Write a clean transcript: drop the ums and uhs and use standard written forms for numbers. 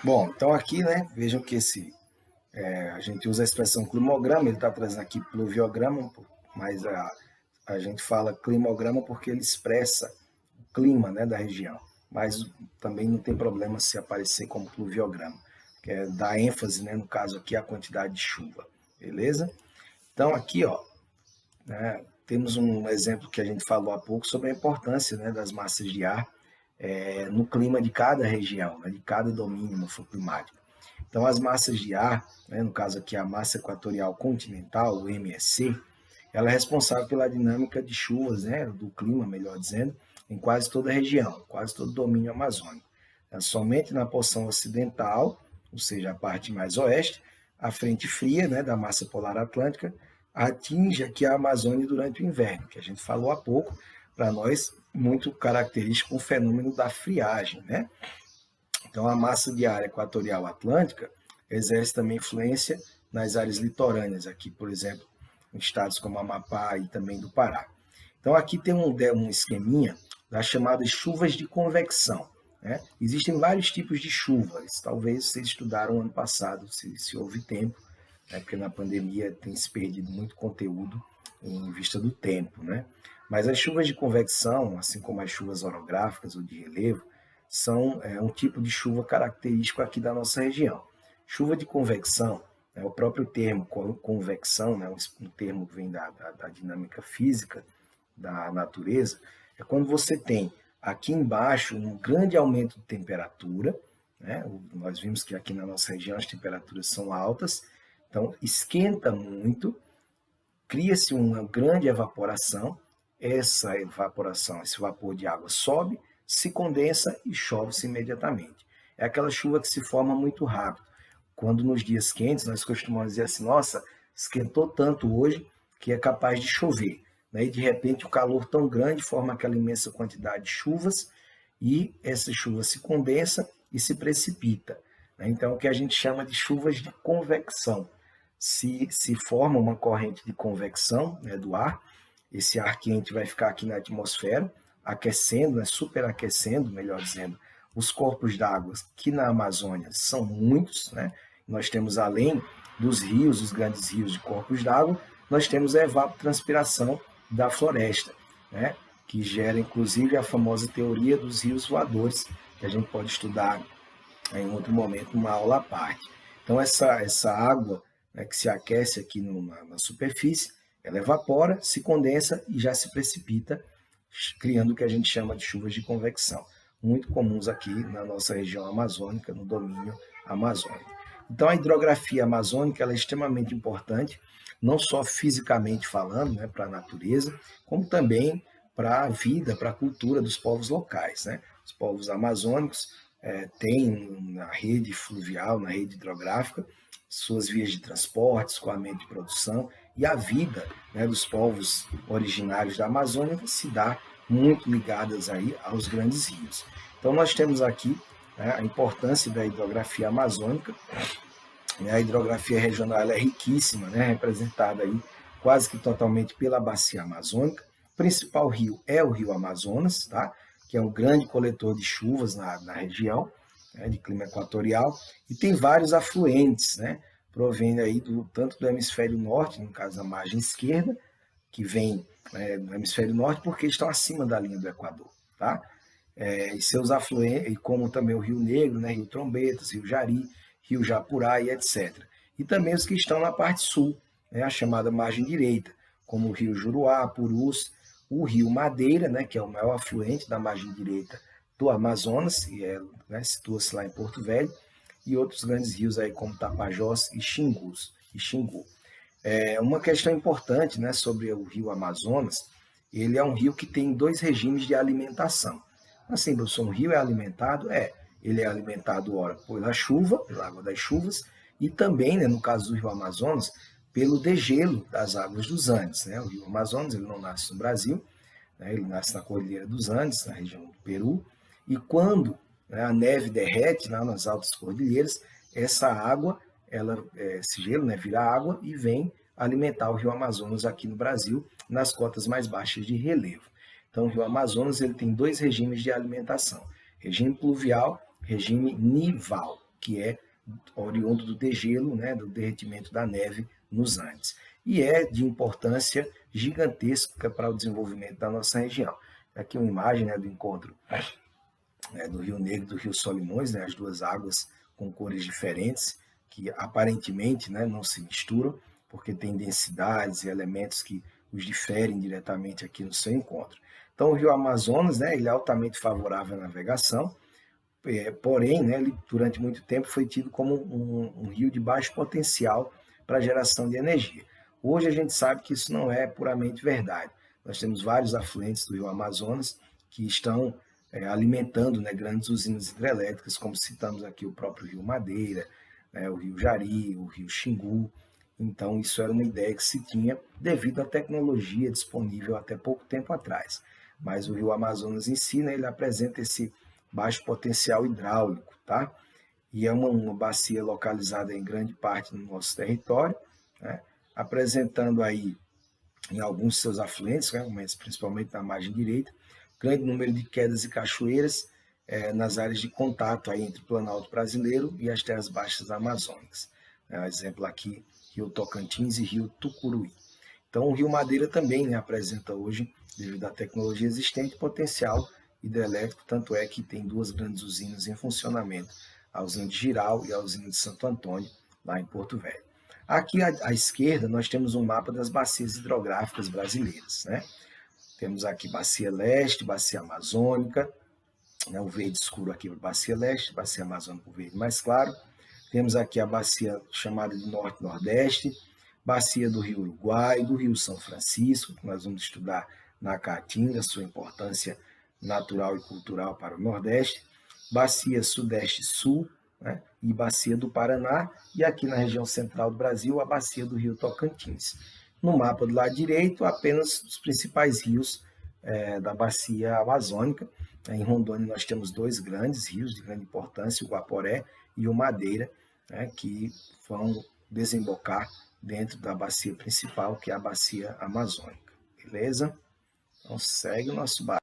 Bom, então aqui, né, vejam que a gente usa a expressão climograma, ele está trazendo aqui pluviograma, mas a gente fala climograma porque ele expressa o clima, né, da região. Mas também não tem problema se aparecer como pluviograma, que é dar ênfase, né, no caso aqui, à quantidade de chuva, beleza? Então aqui, ó, né, temos um exemplo que a gente falou há pouco sobre a importância, né, das massas de ar no clima de cada região, né, de cada domínio morfoclimático. Então, as massas de ar, né, no caso aqui a massa equatorial continental, o MSC, ela é responsável pela dinâmica de chuvas, né, do clima, melhor dizendo, em quase toda a região, quase todo o domínio amazônico. Somente na porção ocidental, ou seja, a parte mais oeste, a frente fria, né, da massa polar atlântica atinge aqui a Amazônia durante o inverno, que a gente falou há pouco, para nós muito característico o fenômeno da friagem, né? Então, a massa de ar equatorial atlântica exerce também influência nas áreas litorâneas, aqui, por exemplo, em estados como Amapá e também do Pará. Então, aqui tem um esqueminha das chamadas chuvas de convecção. Né? Existem vários tipos de chuvas, talvez vocês estudaram ano passado, se houve tempo, né? Porque na pandemia tem se perdido muito conteúdo em vista do tempo. Né? Mas as chuvas de convecção, assim como as chuvas orográficas ou de relevo, são um tipo de chuva característico aqui da nossa região. Chuva de convecção, o próprio termo convecção, né, um termo que vem da dinâmica física da natureza, é quando você tem aqui embaixo um grande aumento de temperatura, né? Nós vimos que aqui na nossa região as temperaturas são altas, então esquenta muito, cria-se uma grande evaporação, essa evaporação, esse vapor de água sobe, se condensa e chove-se imediatamente. É aquela chuva que se forma muito rápido. Quando nos dias quentes nós costumamos dizer assim, nossa, esquentou tanto hoje que é capaz de chover. Né? E de repente o calor tão grande forma aquela imensa quantidade de chuvas e essa chuva se condensa e se precipita. Né? Então, o que a gente chama de chuvas de convecção. Se forma uma corrente de convecção, né, do ar, esse ar quente vai ficar aqui na atmosfera, aquecendo, né, superaquecendo, melhor dizendo, os corpos d'água que na Amazônia são muitos, né? Nós temos, além dos rios, os grandes rios de corpos d'água, nós temos a evapotranspiração da floresta, né? Que gera, inclusive, a famosa teoria dos rios voadores, que a gente pode estudar em outro momento, numa aula à parte. Então, essa água, né, que se aquece aqui na superfície, ela evapora, se condensa e já se precipita, criando o que a gente chama de chuvas de convecção, muito comuns aqui na nossa região amazônica, no domínio amazônico. Então, a hidrografia amazônica ela é extremamente importante, não só fisicamente falando, né, para a natureza, como também para a vida, para a cultura dos povos locais. Né? Os povos amazônicos têm na rede fluvial, na rede hidrográfica, suas vias de transporte, escoamento de produção, e a vida, né, dos povos originários da Amazônia se dá muito ligadas aí aos grandes rios. Então nós temos aqui, né, a importância da hidrografia amazônica. A hidrografia regional ela é riquíssima, né, representada aí quase que totalmente pela bacia amazônica. O principal rio é o rio Amazonas, tá? Que é um grande coletor de chuvas na região, né, de clima equatorial, e tem vários afluentes, né, provém aí tanto do hemisfério norte, no caso da margem esquerda, que vem do hemisfério norte, porque estão acima da linha do Equador, tá? E seus afluentes, como também o Rio Negro, né, Rio Trombetas, Rio Jari, Rio Japurá e etc. E também os que estão na parte sul, né, a chamada margem direita, como o Rio Juruá, Purus, o Rio Madeira, né, que é o maior afluente da margem direita do Amazonas, e né, situa-se lá em Porto Velho, e outros grandes rios aí como Tapajós e Xingu. Uma questão importante, né, sobre o rio Amazonas, ele é um rio que tem dois regimes de alimentação. Assim, Bruno, um rio é alimentado? Ele é alimentado, ora, pela chuva, pela água das chuvas, e também, né, no caso do rio Amazonas, pelo degelo das águas dos Andes. Né? O rio Amazonas ele não nasce no Brasil, né? Ele nasce na Cordilheira dos Andes, na região do Peru, e quando, né, a neve derrete lá nas altas cordilheiras, essa água, esse gelo, né, vira água e vem alimentar o rio Amazonas aqui no Brasil, nas cotas mais baixas de relevo. Então, o rio Amazonas ele tem dois regimes de alimentação: regime pluvial, regime nival. que é oriundo do degelo, né, do derretimento da neve nos Andes. E é de importância gigantesca para o desenvolvimento da nossa região. Aqui uma imagem, né, do encontro, né, do Rio Negro e do Rio Solimões, né, as duas águas com cores diferentes, que aparentemente, né, não se misturam, porque tem densidades e elementos que os diferem diretamente aqui no seu encontro. Então, o Rio Amazonas, né, ele é altamente favorável à navegação, porém, né, ele durante muito tempo foi tido como um rio de baixo potencial para geração de energia. Hoje a gente sabe que isso não é puramente verdade. Nós temos vários afluentes do Rio Amazonas que estão alimentando, né, grandes usinas hidrelétricas, como citamos aqui o próprio Rio Madeira, né, o Rio Jari, o Rio Xingu. Então, isso era uma ideia que se tinha devido à tecnologia disponível até pouco tempo atrás. Mas o Rio Amazonas em si, né, ele apresenta esse baixo potencial hidráulico, tá? E é uma bacia localizada em grande parte no nosso território, né? Apresentando aí em alguns de seus afluentes, né, mas principalmente na margem direita, grande número de quedas e cachoeiras nas áreas de contato aí entre o Planalto Brasileiro e as terras baixas amazônicas. Exemplo aqui, Rio Tocantins e Rio Tucuruí. Então, o Rio Madeira também, né, apresenta hoje, devido à tecnologia existente, potencial hidrelétrico, tanto é que tem duas grandes usinas em funcionamento, a usina de Giral e a usina de Santo Antônio, lá em Porto Velho. Aqui à esquerda nós temos um mapa das bacias hidrográficas brasileiras, né? Temos aqui Bacia Leste, Bacia Amazônica, né, o verde escuro aqui para Bacia Leste, Bacia Amazônica o verde mais claro. Temos aqui a bacia chamada de Norte-Nordeste, bacia do Rio Uruguai, do Rio São Francisco, que nós vamos estudar na Caatinga, sua importância natural e cultural para o Nordeste, bacia Sudeste-Sul, né, e bacia do Paraná, e aqui na região central do Brasil, a bacia do Rio Tocantins. No mapa do lado direito, apenas os principais rios da bacia amazônica. Em Rondônia nós temos dois grandes rios de grande importância, o Guaporé e o Madeira, né, que vão desembocar dentro da bacia principal, que é a bacia amazônica. Beleza? Então segue o nosso barco.